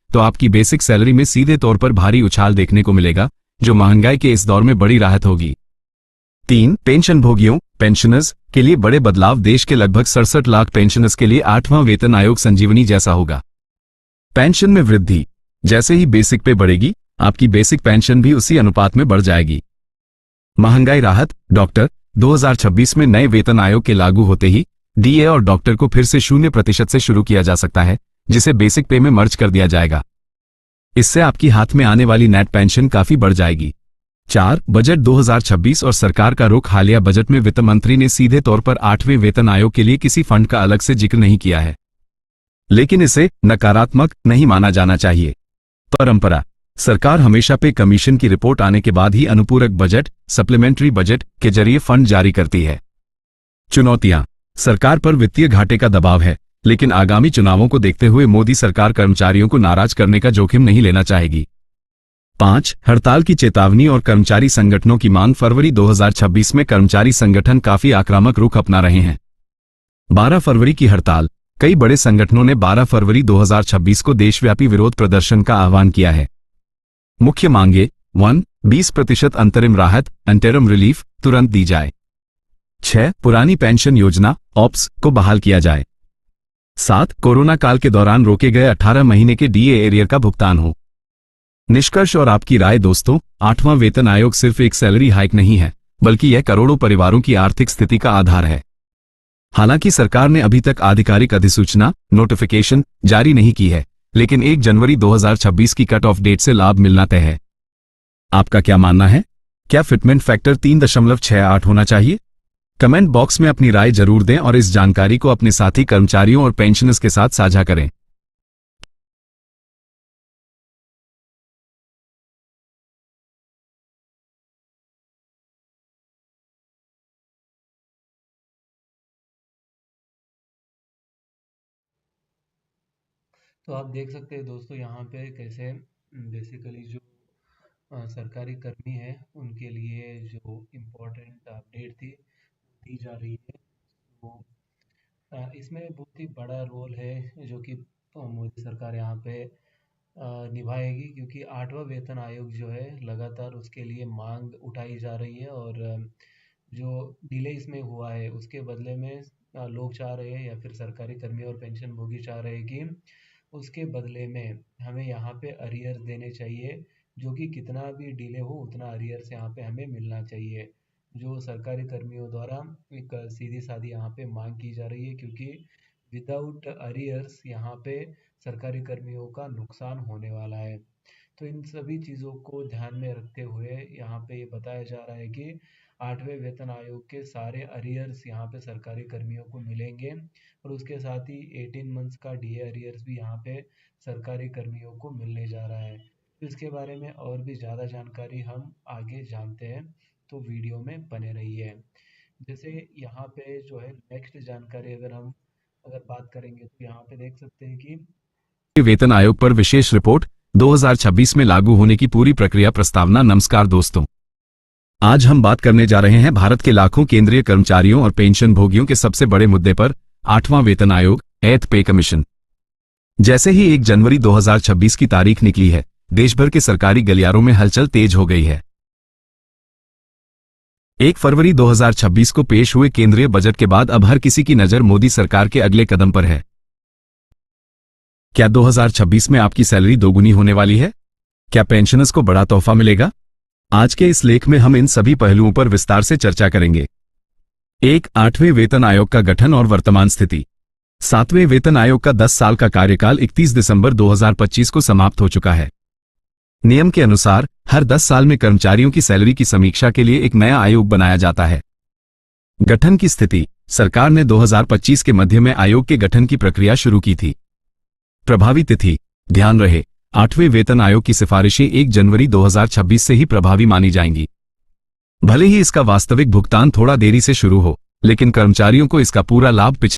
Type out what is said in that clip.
तो आपकी basic salary में सीधे तौर पर भारी उछाल देखने को मिलेगा, जो महंगाई के इस दौर में बड़ी राहत होगी। 3. पेंशन भोगियों पेंशनर्स के लिए बड़े बदलाव। देश के लगभग 67 लाख पेंशनर्स के लिए 8वां वेतन आयोग संजीवनी जैसा होगा। पेंशन में वृद्धि। जैसे ही बेसिक पे बढ़ेगी, आपकी बेसिक पेंशन भी उसी अनुपात में बढ़ जाएगी। महंगाई राहत। डॉक्टर 2026 में नए वेतन आयोग के लागू होते ही डीए और डॉक्टर को फिर से 0% से शुरू किया जा सकता है, जिसे बेसिक पे में मर्ज कर दिया जाएगा। इससे आपकी हाथ में आने वाली नेट पेंशन काफी बढ़ जाएगी। 4. बजट 2026 और सरकार का रुख। हालिया बजट में वित्त मंत्री ने सीधे तौर पर 8वें वेतन आयोग के लिए किसी फंड का अलग से जिक्र नहीं किया है, लेकिन इसे नकारात्मक नहीं माना जाना चाहिए। परंपरा। सरकार हमेशा पे कमीशन की रिपोर्ट आने के बाद ही अनुपूरक बजट सप्लीमेंट्री बजट के जरिए फंड जारी करती है। चुनौतियां। सरकार पर वित्तीय घाटे का दबाव है, लेकिन आगामी चुनावों को देखते हुए मोदी सरकार कर्मचारियों को नाराज करने का जोखिम नहीं लेना चाहेगी। 5. हड़ताल की चेतावनी और कर्मचारी संगठनों की मांग। फरवरी 2026 में कर्मचारी संगठन काफी आक्रामक रुख अपना रहे हैं। 12 फरवरी की हड़ताल। कई बड़े संगठनों ने 12 फरवरी 2026 को देशव्यापी विरोध प्रदर्शन का आह्वान किया है। मुख्य मांगे। 1. 20% अंतरिम राहत इंटरिम रिलीफ तुरंत दी जाए। 6. पुरानी पेंशन योजना ऑप्स को बहाल किया जाए। 7. कोरोना काल के दौरान रोके गए 18 महीने के डीए एरियर का भुगतान हो। निष्कर्ष और आपकी राय दोस्तों। 8वां वेतन आयोग सिर्फ एक सैलरी हाइक नहीं है, बल्कि यह करोड़ों परिवारों की आर्थिक स्थिति का आधार है। हालांकि सरकार ने अभी तक आधिकारिक अधिसूचना नोटिफिकेशन जारी नहीं की है, लेकिन 1 जनवरी 2026 की कट ऑफ डेट से लाभ मिलना तय है। आपका क्या मानना है? क्या फिटमेंट फैक्टर 3.68 होना चाहिए? कमेंट बॉक्स में अपनी राय जरूर दें और इस जानकारी को अपने साथी कर्मचारियों और पेंशनर्स के साथ साझा करें। तो आप देख सकते हैं दोस्तों यहाँ पे कैसे बेसिकली जो सरकारी कर्मी है उनके लिए जो इम्पोर्टेंट अपडेट थी दी जा रही है। तो इसमें बहुत ही बड़ा रोल है जो कि मोदी सरकार यहाँ पे निभाएगी, क्योंकि 8वां वेतन आयोग जो है लगातार उसके लिए मांग उठाई जा रही है। और जो डिले इसमें हुआ है उसके बदले में लोग चाह रहे हैं, या फिर सरकारी कर्मी और पेंशन भोगी चाह रहे हैं कि उसके बदले में हमें यहाँ पे अरियर्स देने चाहिए, जो कि कितना भी डिले हो उतना अरियर्स यहाँ पे हमें मिलना चाहिए। जो सरकारी कर्मियों द्वारा एक सीधी सादी यहाँ पे मांग की जा रही है, क्योंकि विदाउट अरियर्स यहाँ पे सरकारी कर्मियों का नुकसान होने वाला है। तो इन सभी चीज़ों को ध्यान में रखते हुए यहाँ पे ये बताया जा रहा है कि 8वें वेतन आयोग के सारे अरियर्स यहाँ पे सरकारी कर्मियों को मिलेंगे, और उसके साथ ही 18 मंथ्स का डीए अरियर्स भी यहाँ पे सरकारी कर्मियों को मिलने जा रहा है। तो इसके बारे में और भी ज़्यादा जानकारी हम आगे जानते हैं, तो वीडियो में बने रहिए। जैसे यहाँ पे जो है नेक्स्ट जानकारी अगर बात करेंगे तो यहाँ पे देख सकते हैं कि वेतन आयोग पर विशेष रिपोर्ट 2026 में लागू होने की पूरी प्रक्रिया प्रस्तावना। नमस्कार दोस्तों, आज हम बात करने जा रहे हैं भारत के लाखों केंद्रीय कर्मचारियों और पेंशन भोगियों के सबसे बड़े मुद्दे पर, 8वां वेतन आयोग एथ पे कमीशन। जैसे ही 1 जनवरी 2026 की तारीख निकली है, देश भर के सरकारी गलियारों में हलचल तेज हो गई है। 1 फरवरी 2026 को पेश हुए केंद्रीय बजट के बाद अब हर किसी की नजर मोदी सरकार के अगले कदम पर है। क्या 2026 में आपकी सैलरी दोगुनी होने वाली है? क्या पेंशनर्स को बड़ा तोहफा मिलेगा? आज के इस लेख में हम इन सभी पहलुओं पर विस्तार से चर्चा करेंगे। 1. 8वें वेतन आयोग का गठन और वर्तमान स्थिति। 7वें वेतन आयोग का 10 साल का कार्यकाल 31 दिसंबर 2025 को समाप्त हो चुका है। नियम के अनुसार हर 10 साल में कर्मचारियों की सैलरी की समीक्षा के लिए एक नया आयोग बनाया जाता है। गठन की स्थिति। सरकार ने 2025 के मध्य में आयोग के गठन की प्रक्रिया शुरू की थी। प्रभावी तिथि। ध्यान रहे, 8वें वेतन आयोग की सिफारिशें 1 जनवरी 2026 से ही प्रभावी मानी जाएंगी। भले ही इसका वास्तविक भुगतान थोड़ा देरी से शुरू हो, लेकिन कर्मचारियों को इसका पूरा लाभ